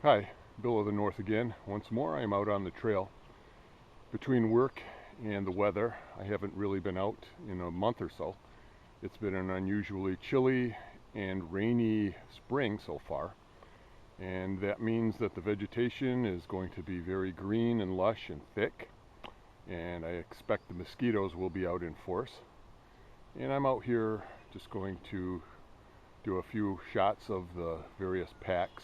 Hi, Bill of the North again. Once more, I am out on the trail. Between work and the weather, I haven't really been out in a month or so. It's been an unusually chilly and rainy spring so far, and that means that the vegetation is going to be very green and lush and thick, and I expect the mosquitoes will be out in force. And I'm out here just going to do a few shots of the various packs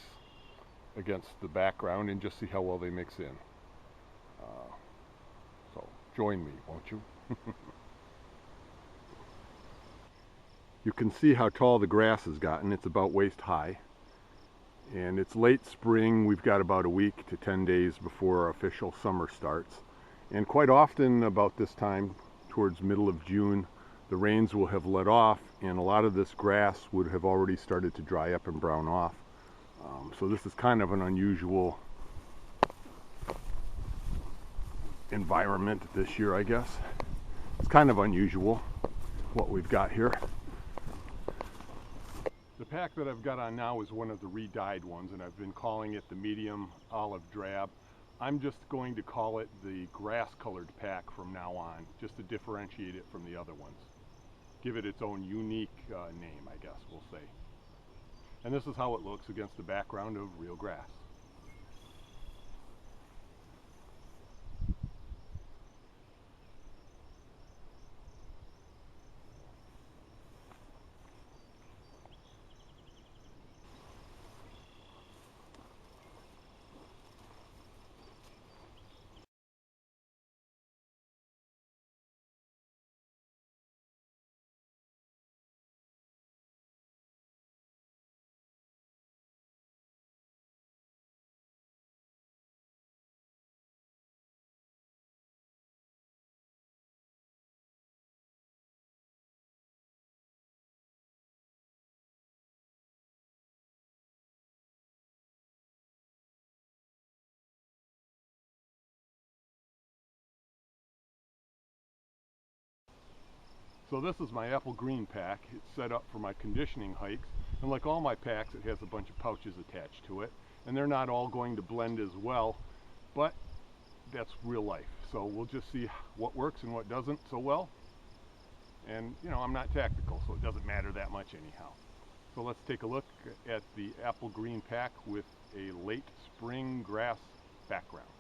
against the background and just see how well they mix in. So join me, won't you? You can see how tall the grass has gotten. It's about waist high. And it's late spring. We've got about a week to 10 days before our official summer starts. And quite often about this time, towards middle of June, the rains will have let off and a lot of this grass would have already started to dry up and brown off. So this is kind of an unusual environment this year, I guess. It's kind of unusual what we've got here. The pack that I've got on now is one of the re-dyed ones, and I've been calling it the medium olive drab. I'm just going to call it the grass colored pack from now on, just to differentiate it from the other ones. Give it its own unique name, I guess we'll say. And this is how it looks against the background of real grass. So this is my apple green pack. It's set up for my conditioning hikes, and like all my packs, it has a bunch of pouches attached to it, and they're not all going to blend as well, but that's real life. So we'll just see what works and what doesn't so well. And you know, I'm not tactical, so it doesn't matter that much anyhow. So let's take a look at the apple green pack with a late spring grass background.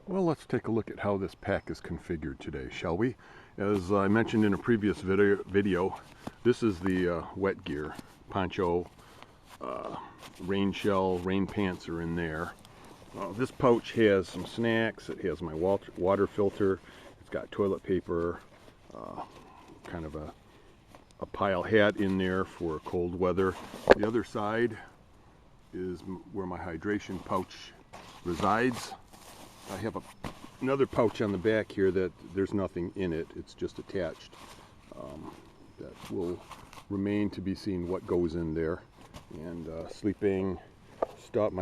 Well, let's take a look at how this pack is configured today, shall we? As I mentioned in a previous video, this is the wet gear. Poncho, rain shell, rain pants are in there. This pouch has some snacks. It has my water filter. It's got toilet paper, kind of a pile hat in there for cold weather. The other side is where my hydration pouch resides. I have another pouch on the back here that there's nothing in it. It's just attached. That will remain to be seen what goes in there. And my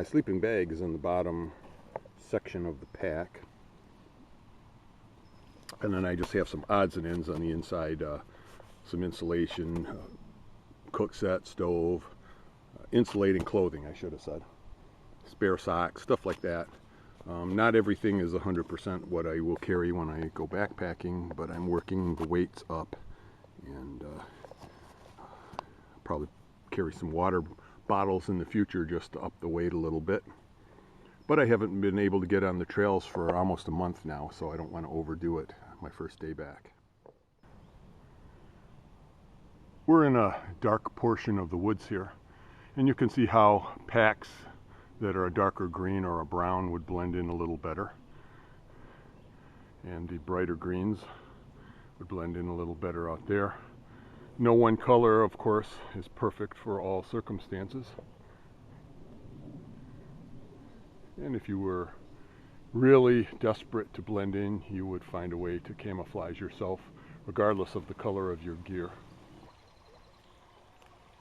sleeping bag is in the bottom section of the pack. And then I just have some odds and ends on the inside. Some insulation, cook set, stove, insulating clothing, I should have said. Spare socks, stuff like that. Not everything is 100% what I will carry when I go backpacking, but I'm working the weights up, and probably carry some water bottles in the future just to up the weight a little bit. But I haven't been able to get on the trails for almost a month now, so I don't want to overdo it my first day back. We're in a dark portion of the woods here, and you can see how packs that are a darker green or a brown would blend in a little better, and the brighter greens would blend in a little better out there. No one color, of course, is perfect for all circumstances, and if you were really desperate to blend in, you would find a way to camouflage yourself regardless of the color of your gear.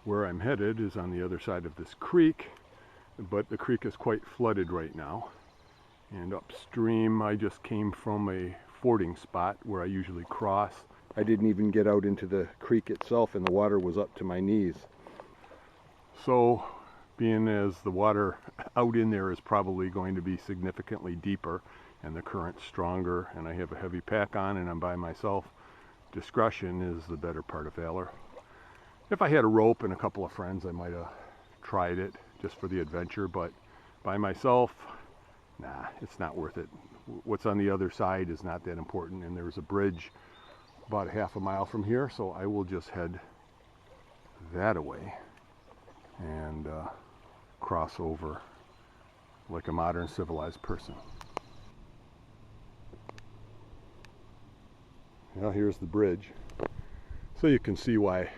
Where I'm headed is on the other side of this creek, but the creek is quite flooded right now. And upstream, I just came from a fording spot where I usually cross. I didn't even get out into the creek itself, and the water was up to my knees. So, being as the water out in there is probably going to be significantly deeper and the current stronger, and I have a heavy pack on and I'm by myself, discretion is the better part of valor. If I had a rope and a couple of friends, I might have tried it just for the adventure, but by myself, nah, it's not worth it. What's on the other side is not that important, and there's a bridge about a half a mile from here, so I will just head that away and cross over like a modern civilized person. Now here's the bridge, so you can see why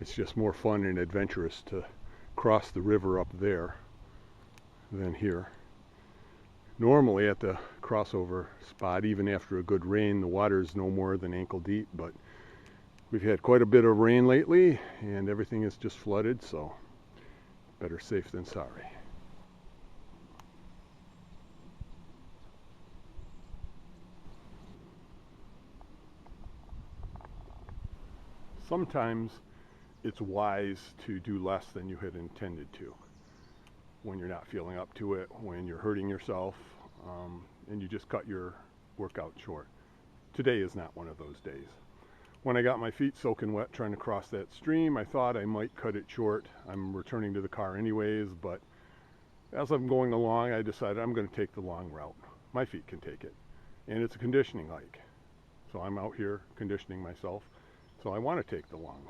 it's just more fun and adventurous to cross the river up there than here. Normally at the crossover spot, even after a good rain, the water is no more than ankle deep, but we've had quite a bit of rain lately and everything is just flooded, so better safe than sorry. Sometimes it's wise to do less than you had intended to when you're not feeling up to it, when you're hurting yourself, and you just cut your workout short. Today is not one of those days. When I got my feet soaking wet trying to cross that stream, I thought I might cut it short. I'm returning to the car anyways, but as I'm going along, I decided I'm going to take the long route. My feet can take it, and it's a conditioning hike. So I'm out here conditioning myself, so I want to take the long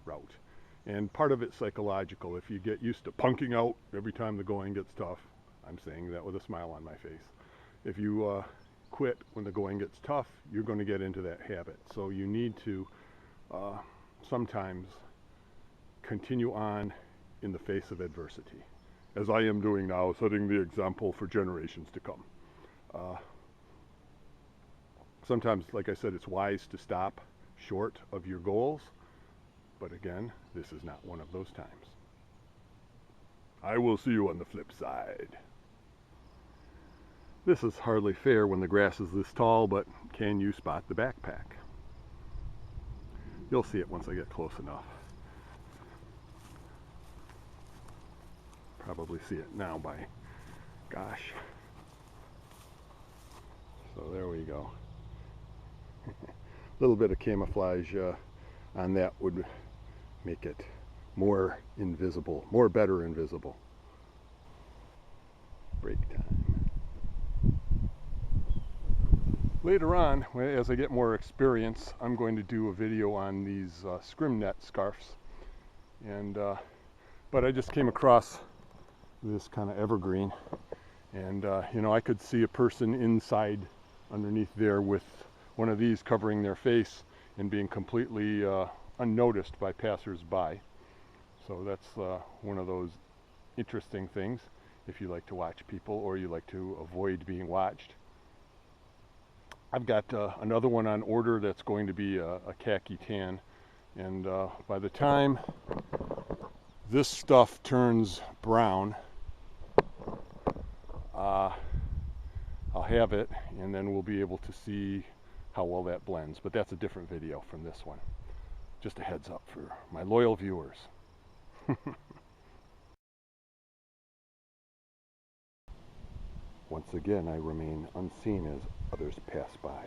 route. And part of it's psychological. If you get used to punking out every time the going gets tough, I'm saying that with a smile on my face. If you quit when the going gets tough, you're going to get into that habit. So you need to sometimes continue on in the face of adversity, as I am doing now, setting the example for generations to come. Sometimes, like I said, it's wise to stop short of your goals, but again, this is not one of those times. I will see you on the flip side. This is hardly fair when the grass is this tall, but can you spot the backpack? You'll see it once I get close enough. Probably see it now by gosh. So there we go. A little bit of camouflage on that would make it more invisible, better invisible. Break time. Later on, as I get more experience, I'm going to do a video on these scrim net scarfs. And but I just came across this kind of evergreen, and you know, I could see a person inside underneath there with one of these covering their face and being completely unnoticed by passers-by. So that's one of those interesting things if you like to watch people or you like to avoid being watched. I've got another one on order that's going to be a khaki tan, and by the time this stuff turns brown, I'll have it, and then we'll be able to see how well that blends. But that's a different video from this one. Just a heads up for my loyal viewers. Once again, I remain unseen as others pass by.